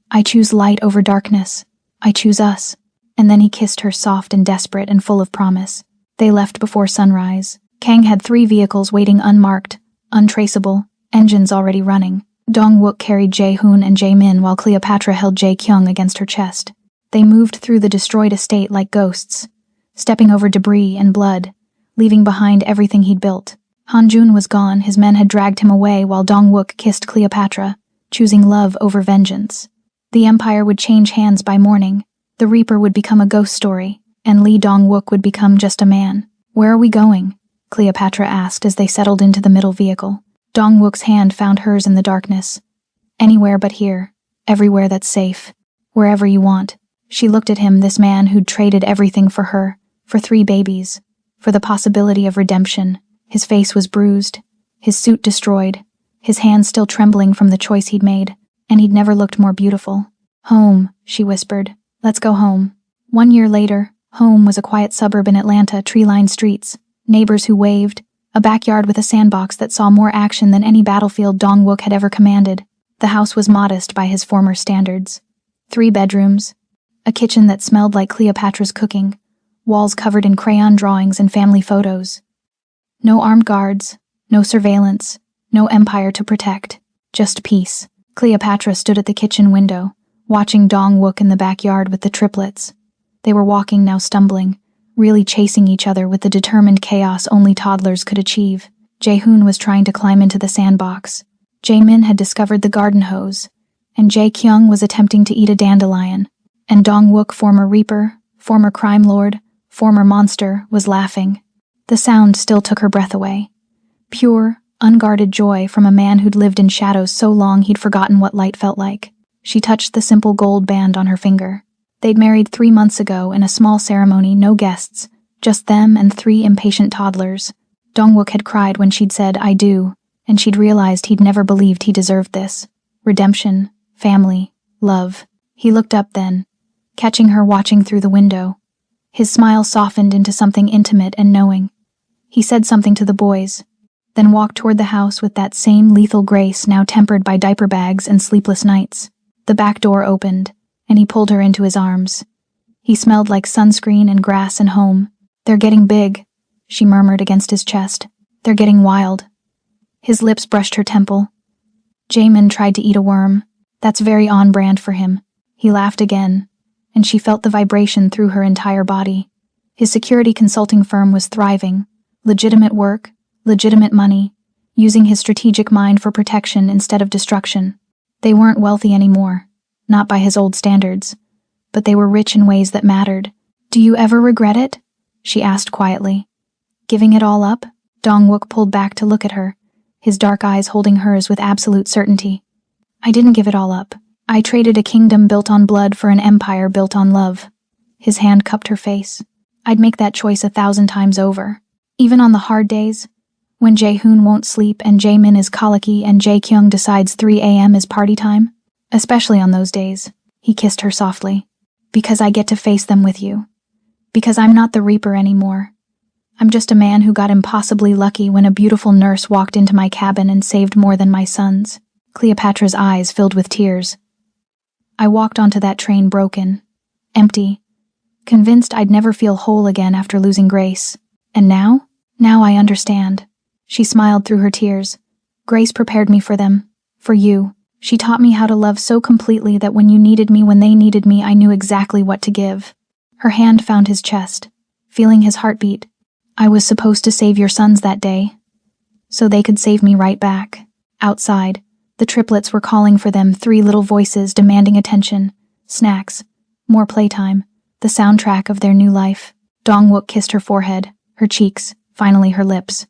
I choose light over darkness. I choose us." And then he kissed her, soft and desperate and full of promise. They left before sunrise. Kang had 3 vehicles waiting, unmarked, untraceable, engines already running. Dong-wook carried Jae-hoon and Jae-min while Cleopatra held Jae-kyung against her chest. They moved through the destroyed estate like ghosts, stepping over debris and blood, leaving behind everything he'd built. Hanjun was gone. His men had dragged him away while Dong-wook kissed Cleopatra, choosing love over vengeance. The empire would change hands by morning. The Reaper would become a ghost story, and Lee Dong-wook would become just a man. "Where are we going?" Cleopatra asked as they settled into the middle vehicle. Dong-wook's hand found hers in the darkness. "Anywhere but here. Everywhere that's safe. Wherever you want." She looked at him, this man who'd traded everything for her, for 3 babies, for the possibility of redemption. His face was bruised, his suit destroyed, his hands still trembling from the choice he'd made, and he'd never looked more beautiful. "Home," she whispered. "Let's go home." 1 year later, home was a quiet suburb in Atlanta, tree-lined streets, neighbors who waved, a backyard with a sandbox that saw more action than any battlefield Dong-wook had ever commanded. The house was modest by his former standards. 3 bedrooms, a kitchen that smelled like Cleopatra's cooking, walls covered in crayon drawings and family photos. No armed guards, no surveillance, no empire to protect, just peace. Cleopatra stood at the kitchen window, watching Dong-wook in the backyard with the triplets. They were walking, now stumbling, really chasing each other with the determined chaos only toddlers could achieve. Jae-hoon was trying to climb into the sandbox. Jae-min had discovered the garden hose, and Jae-kyung was attempting to eat a dandelion. And Dong-wook, former Reaper, former crime lord, former monster, was laughing. The sound still took her breath away. Pure, unguarded joy from a man who'd lived in shadows so long he'd forgotten what light felt like. She touched the simple gold band on her finger. They'd married 3 months ago in a small ceremony, no guests, just them and 3 impatient toddlers. Dong-wook had cried when she'd said, "I do," and she'd realized he'd never believed he deserved this. Redemption, family, love. He looked up then, catching her watching through the window. His smile softened into something intimate and knowing. He said something to the boys, then walked toward the house with that same lethal grace now tempered by diaper bags and sleepless nights. The back door opened, and he pulled her into his arms. He smelled like sunscreen and grass and home. "They're getting big," she murmured against his chest. "They're getting wild." His lips brushed her temple. Jaemin tried to eat a worm. That's very on-brand for him. He laughed again, and she felt the vibration through her entire body. His security consulting firm was thriving. Legitimate work, legitimate money, using his strategic mind for protection instead of destruction. They weren't wealthy anymore, not by his old standards, but they were rich in ways that mattered. "Do you ever regret it?" she asked quietly. "Giving it all up?" Dong-wook pulled back to look at her, his dark eyes holding hers with absolute certainty. "I didn't give it all up. I traded a kingdom built on blood for an empire built on love." His hand cupped her face. "I'd make that choice 1,000 times over. Even on the hard days, when Jae-hoon won't sleep and Jae-min is colicky and Jae-kyung decides 3 a.m. is party time. Especially on those days." He kissed her softly. "Because I get to face them with you. Because I'm not the Reaper anymore. I'm just a man who got impossibly lucky when a beautiful nurse walked into my cabin and saved more than my sons. Cleopatra's eyes filled with tears. I walked onto that train broken, empty, convinced I'd never feel whole again after losing Grace. And now? Now I understand. She smiled through her tears. Grace prepared me for them. For you. She taught me how to love so completely that when you needed me, when they needed me, I knew exactly what to give. Her hand found his chest, feeling his heartbeat. I was supposed to save your sons that day, so they could save me right back. Outside, the triplets were calling for them, 3 little voices demanding attention, snacks, more playtime, the soundtrack of their new life. Dongwook kissed her forehead, her cheeks, finally her lips.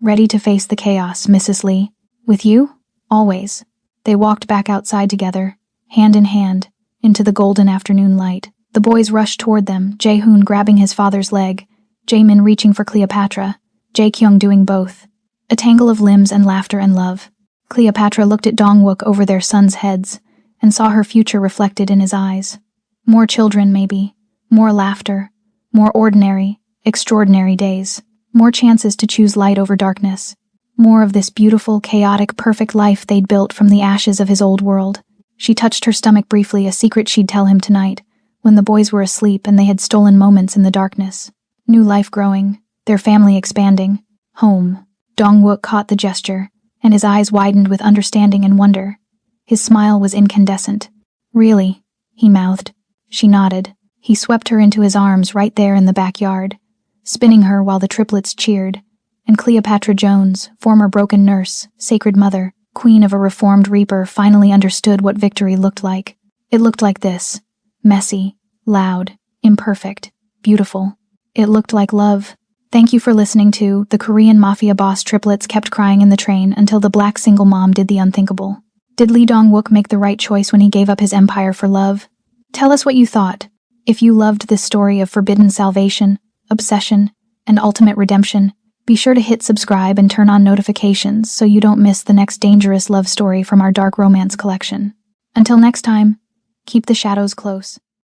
Ready to face the chaos, Mrs. Lee. With you? Always. They walked back outside together, hand in hand, into the golden afternoon light. The boys rushed toward them, Jae-hoon grabbing his father's leg, Jaemin reaching for Cleopatra, Jae-kyung doing both. A tangle of limbs and laughter and love. Cleopatra looked at Dongwook over their sons' heads and saw her future reflected in his eyes. More children, maybe. More laughter. More ordinary, extraordinary days. More chances to choose light over darkness. More of this beautiful, chaotic, perfect life they'd built from the ashes of his old world. She touched her stomach briefly, a secret she'd tell him tonight, when the boys were asleep and they had stolen moments in the darkness. New life growing, their family expanding. Home. Dongwook caught the gesture, and his eyes widened with understanding and wonder. His smile was incandescent. Really? He mouthed. She nodded. He swept her into his arms right there in the backyard, spinning her while the triplets cheered. And Cleopatra Jones, former broken nurse, sacred mother, queen of a reformed Reaper, finally understood what victory looked like. It looked like this. Messy, loud, imperfect, beautiful. It looked like love. Thank you for listening to The Korean Mafia Boss Triplets Kept Crying in the Train Until the Black Single Mom Did the Unthinkable. Did Lee Dong-wook make the right choice when he gave up his empire for love? Tell us what you thought. If you loved this story of forbidden salvation, obsession, and ultimate redemption, be sure to hit subscribe and turn on notifications so you don't miss the next dangerous love story from our dark romance collection. Until next time, keep the shadows close.